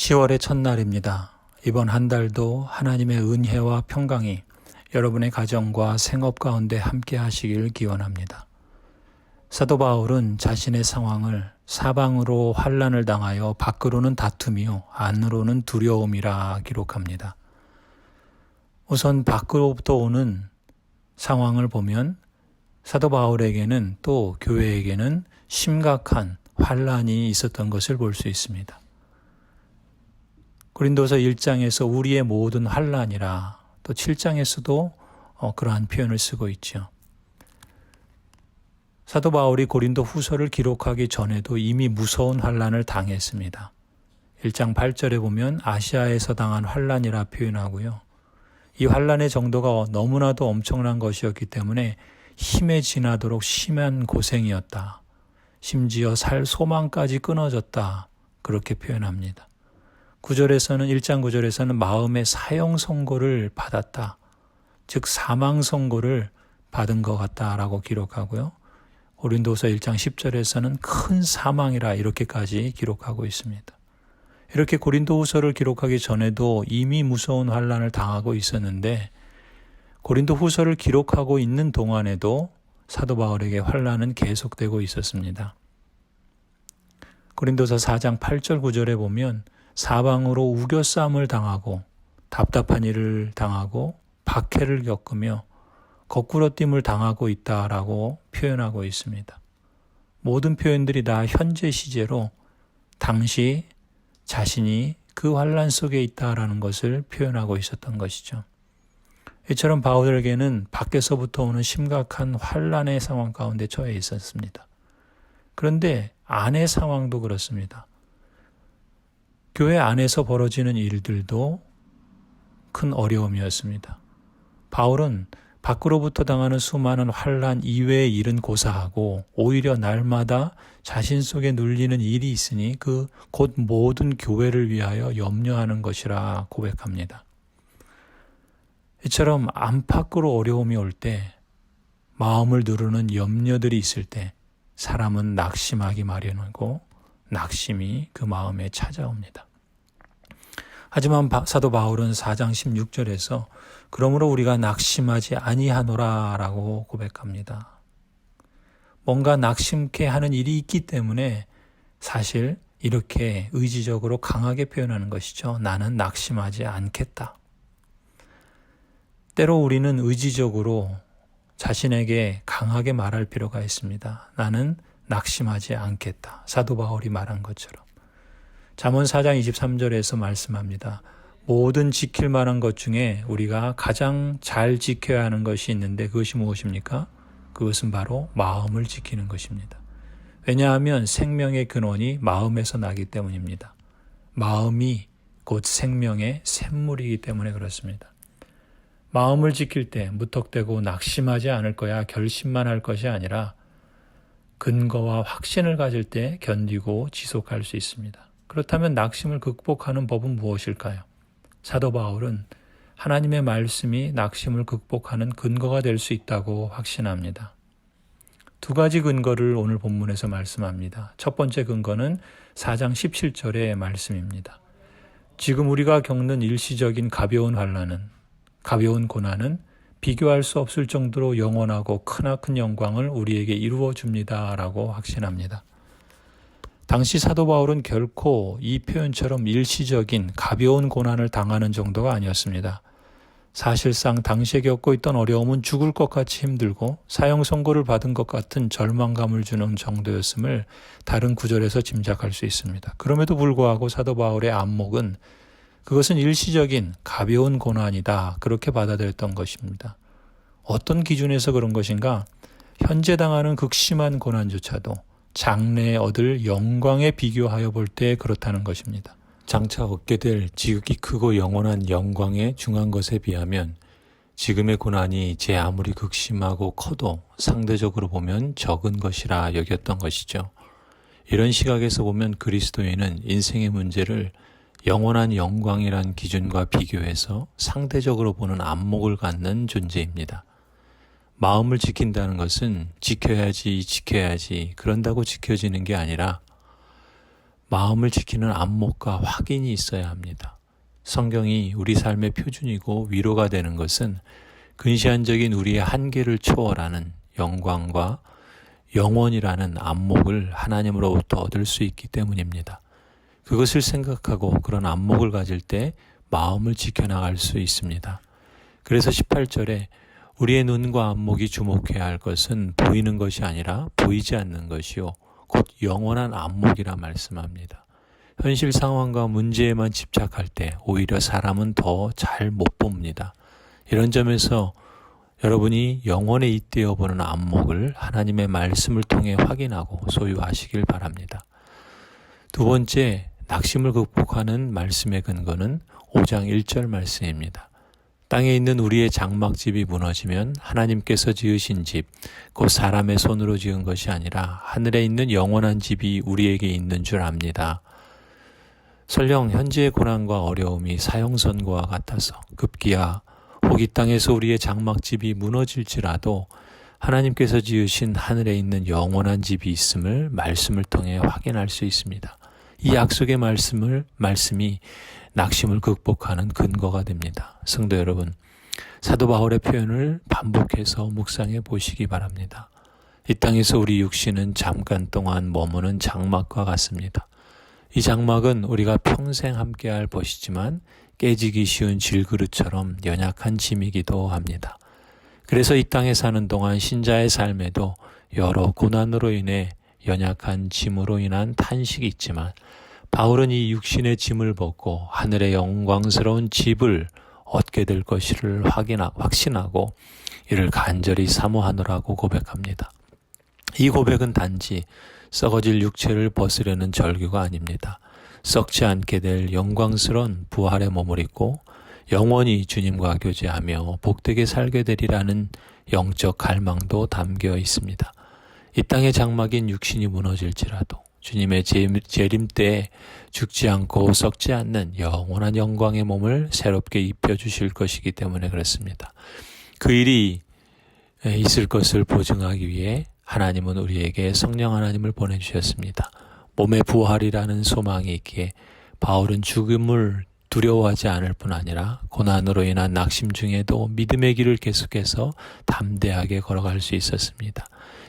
10월의 첫날입니다. 이번 한 달도 하나님의 은혜와 평강이 여러분의 가정과 생업 가운데 함께 하시길 기원합니다. 사도 바울은 자신의 상황을 사방으로 환난을 당하여 밖으로는 다툼이요 안으로는 두려움이라 기록합니다. 우선 밖으로부터 오는 상황을 보면 사도 바울에게는 또 교회에게는 심각한 환난이 있었던 것을 볼 수 있습니다. 고린도서 1장에서 우리의 모든 환난이라 또 7장에서도 그러한 표현을 쓰고 있죠. 사도 바울이 고린도 후서를 기록하기 전에도 이미 무서운 환난을 당했습니다. 1장 8절에 보면 아시아에서 당한 환난이라 표현하고요. 이 환난의 정도가 너무나도 엄청난 것이었기 때문에 힘에 지나도록 심한 고생이었다. 심지어 살 소망까지 끊어졌다. 그렇게 표현합니다. 1장 9절에서는 마음의 사형 선고를 받았다. 즉 사망 선고를 받은 것 같다라고 기록하고요. 고린도서 1장 10절에서는 큰 사망이라 이렇게까지 기록하고 있습니다. 이렇게 고린도후서를 기록하기 전에도 이미 무서운 환난을 당하고 있었는데 고린도후서를 기록하고 있는 동안에도 사도 바울에게 환난은 계속되고 있었습니다. 고린도서 4장 8절 9절에 보면 사방으로 우겨싸움을 당하고 답답한 일을 당하고 박해를 겪으며 거꾸로짐을 당하고 있다라고 표현하고 있습니다. 모든 표현들이 다 현재 시제로 당시 자신이 그 환난 속에 있다라는 것을 표현하고 있었던 것이죠. 이처럼 바울에게는 밖에서부터 오는 심각한 환난의 상황 가운데 처해 있었습니다. 그런데 안의 상황도 그렇습니다. 교회 안에서 벌어지는 일들도 큰 어려움이었습니다. 바울은 밖으로부터 당하는 수많은 환난 이외의 일은 고사하고 오히려 날마다 자신 속에 눌리는 일이 있으니 그 곧 모든 교회를 위하여 염려하는 것이라 고백합니다. 이처럼 안팎으로 어려움이 올 때, 마음을 누르는 염려들이 있을 때 사람은 낙심하기 마련이고 낙심이 그 마음에 찾아옵니다. 하지만 사도 바울은 4장 16절에서 그러므로 우리가 낙심하지 아니하노라 라고 고백합니다. 뭔가 낙심케 하는 일이 있기 때문에 사실 이렇게 의지적으로 강하게 표현하는 것이죠. 나는 낙심하지 않겠다. 때로 우리는 의지적으로 자신에게 강하게 말할 필요가 있습니다. 나는 낙심하지 않겠다. 사도 바울이 말한 것처럼. 잠언 4장 23절에서 말씀합니다. 모든 지킬 만한 것 중에 우리가 가장 잘 지켜야 하는 것이 있는데 그것이 무엇입니까? 그것은 바로 마음을 지키는 것입니다. 왜냐하면 생명의 근원이 마음에서 나기 때문입니다. 마음이 곧 생명의 샘물이기 때문에 그렇습니다. 마음을 지킬 때 무턱대고 낙심하지 않을 거야 결심만 할 것이 아니라 근거와 확신을 가질 때 견디고 지속할 수 있습니다. 그렇다면 낙심을 극복하는 법은 무엇일까요? 사도 바울은 하나님의 말씀이 낙심을 극복하는 근거가 될 수 있다고 확신합니다. 두 가지 근거를 오늘 본문에서 말씀합니다. 첫 번째 근거는 4장 17절의 말씀입니다. 지금 우리가 겪는 일시적인 가벼운 고난은 비교할 수 없을 정도로 영원하고 크나큰 영광을 우리에게 이루어 줍니다. 라고 확신합니다. 당시 사도 바울은 결코 이 표현처럼 일시적인 가벼운 고난을 당하는 정도가 아니었습니다. 사실상 당시에 겪고 있던 어려움은 죽을 것 같이 힘들고 사형 선고를 받은 것 같은 절망감을 주는 정도였음을 다른 구절에서 짐작할 수 있습니다. 그럼에도 불구하고 사도 바울의 안목은 그것은 일시적인 가벼운 고난이다. 그렇게 받아들였던 것입니다. 어떤 기준에서 그런 것인가? 현재 당하는 극심한 고난조차도 장래에 얻을 영광에 비교하여 볼 때 그렇다는 것입니다. 장차 얻게 될 지극히 크고 영원한 영광에 중한 것에 비하면 지금의 고난이 제 아무리 극심하고 커도 상대적으로 보면 적은 것이라 여겼던 것이죠. 이런 시각에서 보면 그리스도인은 인생의 문제를 영원한 영광이란 기준과 비교해서 상대적으로 보는 안목을 갖는 존재입니다. 마음을 지킨다는 것은 지켜야지 그런다고 지켜지는 게 아니라 마음을 지키는 안목과 확인이 있어야 합니다. 성경이 우리 삶의 표준이고 위로가 되는 것은 근시안적인 우리의 한계를 초월하는 영광과 영원이라는 안목을 하나님으로부터 얻을 수 있기 때문입니다. 그것을 생각하고 그런 안목을 가질 때 마음을 지켜나갈 수 있습니다. 그래서 18절에 우리의 눈과 안목이 주목해야 할 것은 보이는 것이 아니라 보이지 않는 것이요 곧 영원한 안목이라 말씀합니다. 현실 상황과 문제에만 집착할 때 오히려 사람은 더 잘 못 봅니다. 이런 점에서 여러분이 영원에 잇대어 보는 안목을 하나님의 말씀을 통해 확인하고 소유하시길 바랍니다. 두 번째, 낙심을 극복하는 말씀의 근거는 5장 1절 말씀입니다. 땅에 있는 우리의 장막집이 무너지면 하나님께서 지으신 집, 곧 사람의 손으로 지은 것이 아니라 하늘에 있는 영원한 집이 우리에게 있는 줄 압니다. 설령 현재의 고난과 어려움이 사형선고와 같아서 급기야 혹 이 땅에서 우리의 장막집이 무너질지라도 하나님께서 지으신 하늘에 있는 영원한 집이 있음을 말씀을 통해 확인할 수 있습니다. 이 약속의 말씀이 낙심을 극복하는 근거가 됩니다. 성도 여러분, 사도 바울의 표현을 반복해서 묵상해 보시기 바랍니다. 이 땅에서 우리 육신은 잠깐 동안 머무는 장막과 같습니다. 이 장막은 우리가 평생 함께할 벗이지만 깨지기 쉬운 질그릇처럼 연약한 짐이기도 합니다. 그래서 이 땅에 사는 동안 신자의 삶에도 여러 고난으로 인해 연약한 짐으로 인한 탄식이 있지만 바울은 이 육신의 짐을 벗고 하늘의 영광스러운 집을 얻게 될 것을 확신하고 이를 간절히 사모하노라고 고백합니다. 이 고백은 단지 썩어질 육체를 벗으려는 절규가 아닙니다. 썩지 않게 될 영광스러운 부활의 몸을 입고 영원히 주님과 교제하며 복되게 살게 되리라는 영적 갈망도 담겨 있습니다. 이 땅의 장막인 육신이 무너질지라도 주님의 재림 때에 죽지 않고 썩지 않는 영원한 영광의 몸을 새롭게 입혀주실 것이기 때문에 그렇습니다. 그 일이 있을 것을 보증하기 위해 하나님은 우리에게 성령 하나님을 보내주셨습니다. 몸의 부활이라는 소망이 있기에 바울은 죽음을 두려워하지 않을 뿐 아니라 고난으로 인한 낙심 중에도 믿음의 길을 계속해서 담대하게 걸어갈 수 있었습니다.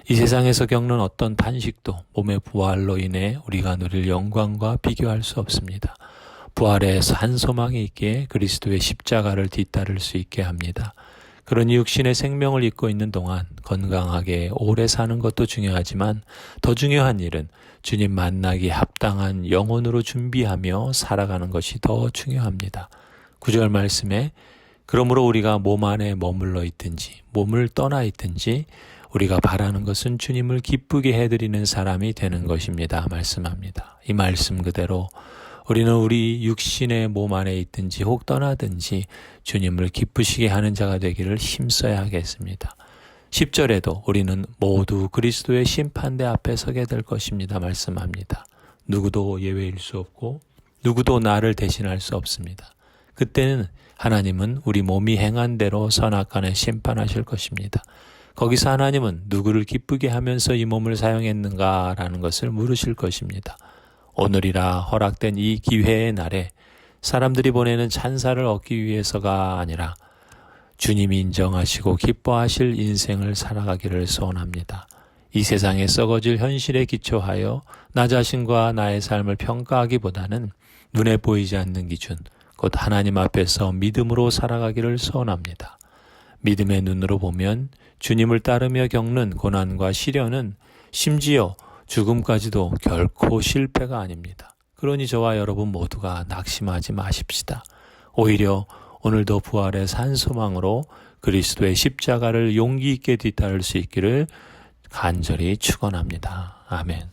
이 세상에서 겪는 어떤 탄식도 몸의 부활로 인해 우리가 누릴 영광과 비교할 수 없습니다. 부활에 한 소망이 있기에 그리스도의 십자가를 뒤따를 수 있게 합니다. 그러니 육신의 생명을 잇고 있는 동안 건강하게 오래 사는 것도 중요하지만 더 중요한 일은 주님 만나기 합당한 영혼으로 준비하며 살아가는 것이 더 중요합니다. 9절 말씀에 그러므로 우리가 몸 안에 머물러 있든지 몸을 떠나 있든지 우리가 바라는 것은 주님을 기쁘게 해드리는 사람이 되는 것입니다. 말씀합니다. 이 말씀 그대로 우리는 우리 육신의 몸 안에 있든지 혹 떠나든지 주님을 기쁘시게 하는 자가 되기를 힘써야 하겠습니다. 10절에도 우리는 모두 그리스도의 심판대 앞에 서게 될 것입니다. 말씀합니다. 누구도 예외일 수 없고 누구도 나를 대신할 수 없습니다. 그때는 하나님은 우리 몸이 행한 대로 선악간에 심판하실 것입니다. 거기서 하나님은 누구를 기쁘게 하면서 이 몸을 사용했는가라는 것을 물으실 것입니다. 오늘이라 허락된 이 기회의 날에 사람들이 보내는 찬사를 얻기 위해서가 아니라 주님이 인정하시고 기뻐하실 인생을 살아가기를 소원합니다. 이 세상에 썩어질 현실에 기초하여 나 자신과 나의 삶을 평가하기보다는 눈에 보이지 않는 기준, 곧 하나님 앞에서 믿음으로 살아가기를 소원합니다. 믿음의 눈으로 보면 주님을 따르며 겪는 고난과 시련은 심지어 죽음까지도 결코 실패가 아닙니다. 그러니 저와 여러분 모두가 낙심하지 마십시다. 오히려 오늘도 부활의 산 소망으로 그리스도의 십자가를 용기 있게 뒤따를 수 있기를 간절히 축원합니다. 아멘.